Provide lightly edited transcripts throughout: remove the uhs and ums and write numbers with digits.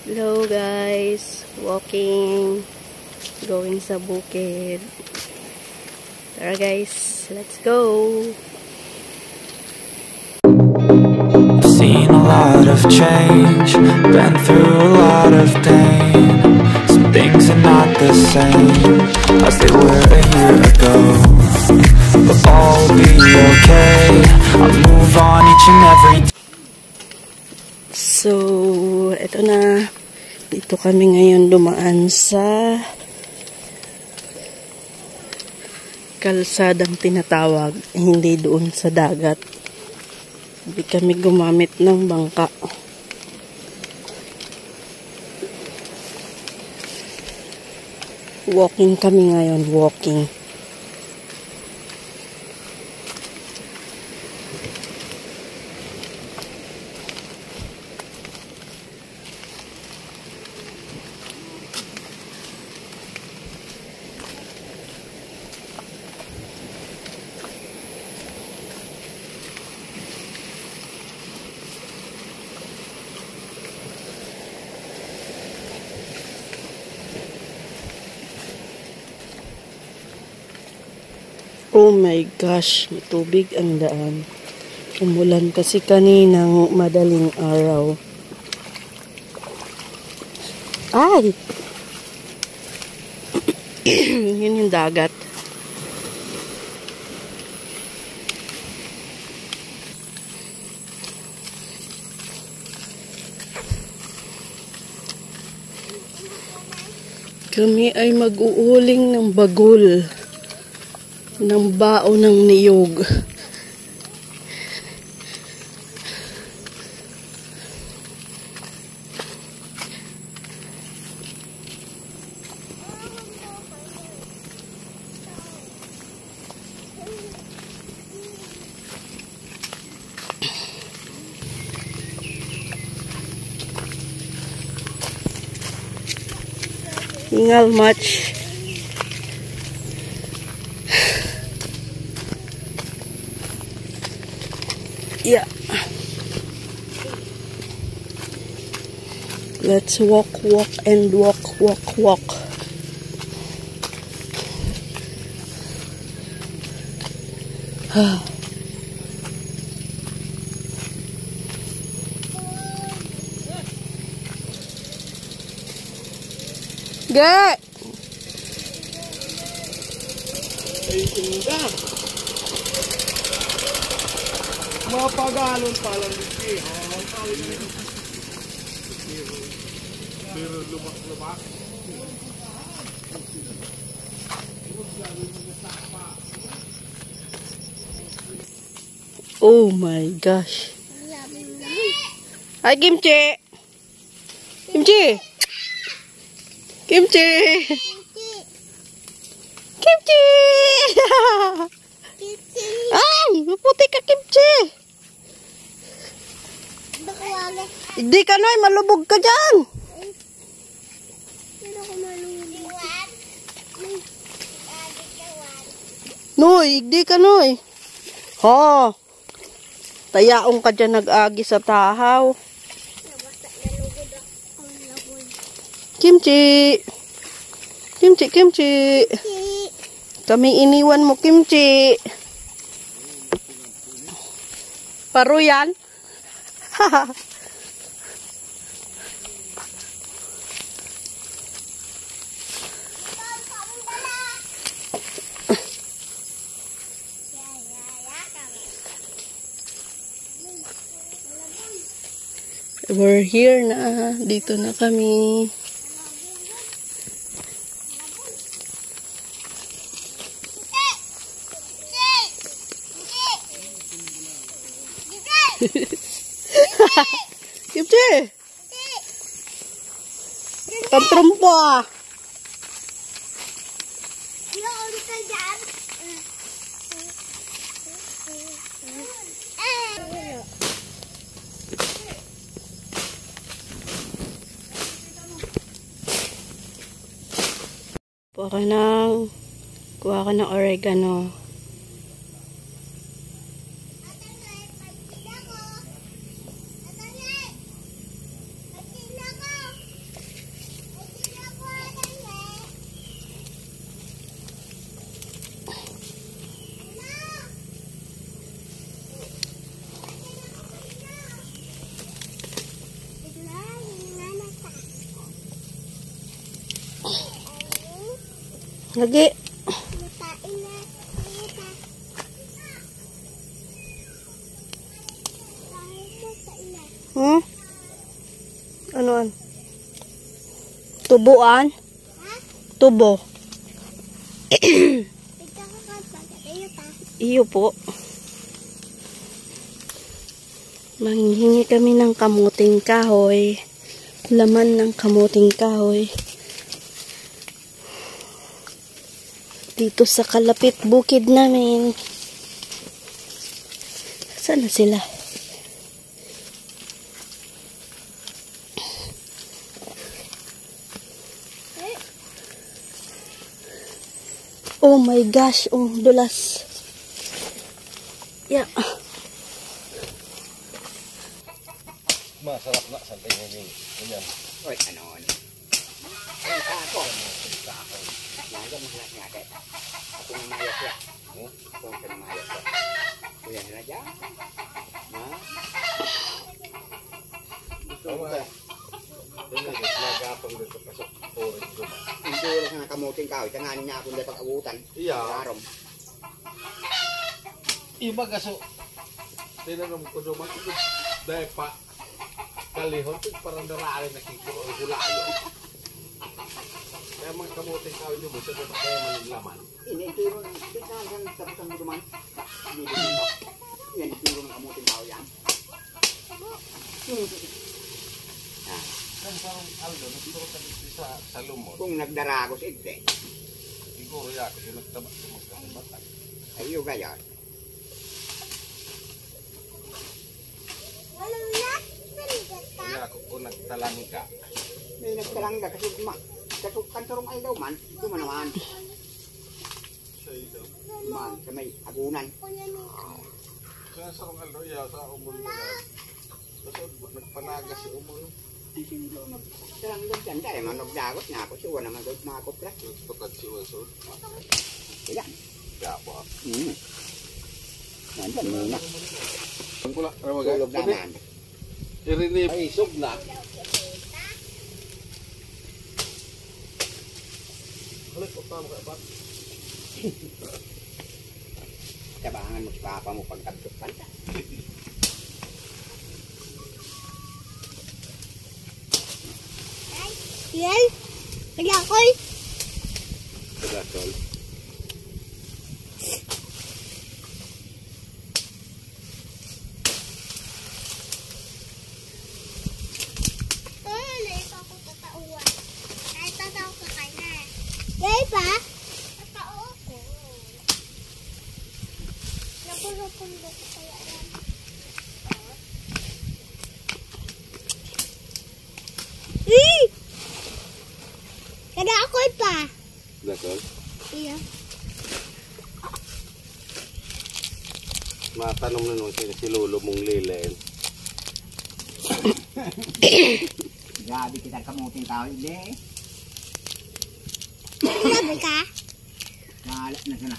Hello guys, walking, going sa bukid. Tara guys, let's go. I've seen a lot of change, been through a lot of pain. Some things are not the same as they were a year ago, but all will be okay. I move on each and every day. So, eto na. Dito kami ngayon dumaan sa kalsadang tinatawag, hindi doon sa dagat. Hindi kami gumamit ng bangka. Walking kami ngayon, walking. Oh my gosh, tubig ang daan. Umulan kasi kaninang madaling araw. Ay! Yun yung dagat. Kami ay mag-uuling ng bagol. Ng bao ng niyog. Hingal much. Yeah. Let's walk, walk, and walk, walk, walk. Get! Mapagalon pala ni pero lumak-lumak. Oh my gosh. Hi, Kimchi! Kimchi! Kimchi! Kimchi! Ay! Maputi ka, Kimchi! Hindi ka, Noy. Malubog ka dyan. Noy, hindi ka, Noy. Ha? Tayaong ka dyan nag-agi sa tahaw. Kimchi! Kimchi, Kimchi! Kami iniwan mo, Kimchi. Paro yan? Haha. We're here na. Dito na kami. Kimchi! Tantrum po ah. Kuha ka ng oregano. Lagi. Hmm? Anoan? Tubuan? Tubo. Iyo po. Manghingi kami ng kamuting kahoy. Laman ng kamuting kahoy. Dito sa kalapit bukid namin. Saan na sila? Oh my gosh, oh dulas. Yeah. Masarap na sa tingin ganyan. Oy, ano? Ay, ako. Lagi mo sila ngake. Ako na mayat ya. Ako na mayat ya. Kuya na dyan. Ha? Tama. Dili nagapang dito pasok storage ko. Hindi oras na kamuting kahoy. Tanganin niya ako nila pag-abutan. Iya. Arom. Iba kaso tinanong ko duman ko dahil pa kalihon ito parang daraarin nakikuro ang hulayo. Kaya mga kamuting kahoy nyo mo sa doon kaya manilaman. Initiro ng pitnasan sa pusang duman. Hindi dito. Yan, itiro ng kamuting kahoy yan. Kan parang Aldo, nagturo ka dito sa lumot. Kung nagdaragos igde. Siguro ya kasi nagtabak sa mga batang. Ayo gaya. Kaya ako kung nagtalang ka. May nagtalangga kasi kantorong ay daw man. Duman naman. Sa ito. Man, sa may agunan. Kaya sa mga Aldo, ya sa umul na yan. Kasi nagpanaga si umul. Talangga dyan. Dahil man nagdagot na ako. Siya naman daw makakot lang. Tukad si Wilson. Ilan? Kaya po. Nandun muna. Ang pula, Tulog na naman. Irinip. Ay, sub na. Halik, utama ka ba? Tabangan mo si papa mo pagkabdot pa. Yan. Kaya ako'y. Tagatol. Ito ako tatauan. Kahit tatao ka kanya. Yay pa? Tatao ako. Napulo-pulo ko kaya yan. Kada ako'y pa. Tagatol. Iya. Matanong na nung si Lolo mong lilen. Grabe kita kamuting tao. Hindi. Sabi ka? Kalat na sana.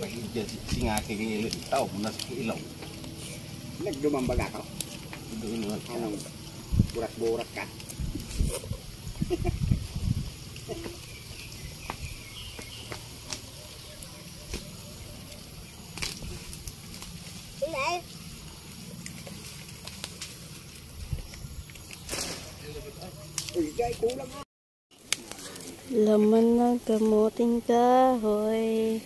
Pag-idyan si nga kay tao mo na sa ilaw. Nagdumambaga ka. Doon naman. Anong burat-burat ka. Ilay. Uy, jay, kulang nga. Laman ng kamuting kahoy.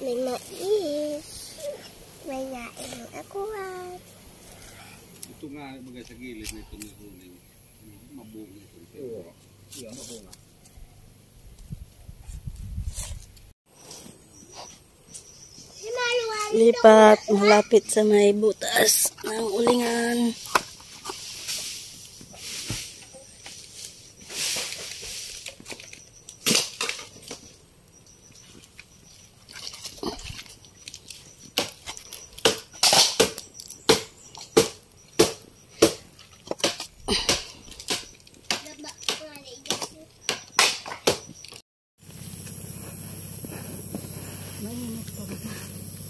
May mais. May nain ako ha. Ito nga mga sa gilid na ito ni mabunga ito. Oo. Iya, mabunga. Lipat malapit sa may butas ng ulingan.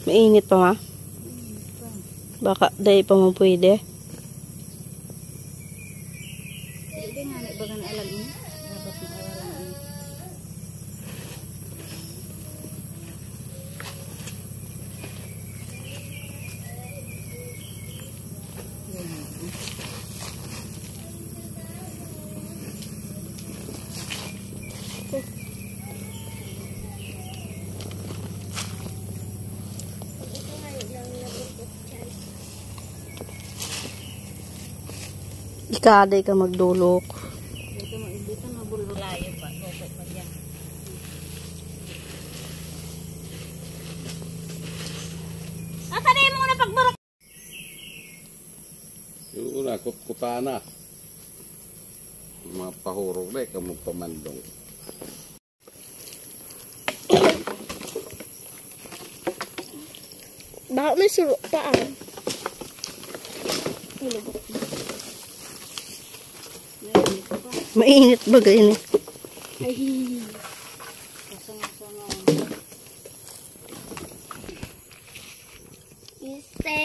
Mainit pa ma? Baka dahil pa mo pwede. Hindi nga, baga na alam niya. Dapat na awalan niya. Ikaday ka magdulok. Dito mabulol. Layo pa. Bukot pa dyan. Tanay mo na pagbarok. Yung una, kutana. Mapahurog na kamu pamandong. Baka may sulok pa ah. Mainit ba ganyan? Este.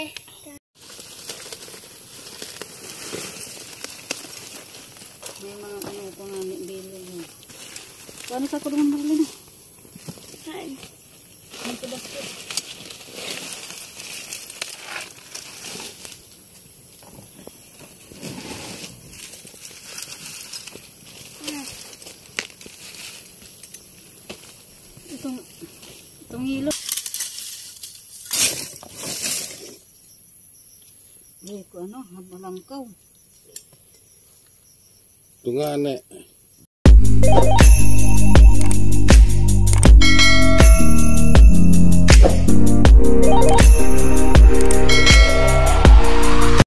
May mga ano ito nga bilog mo. Paano sa kulungan Marlene? Saan? Dito basket. Itong hilo. Eh, ko ano, habalangkaw. Ito nga,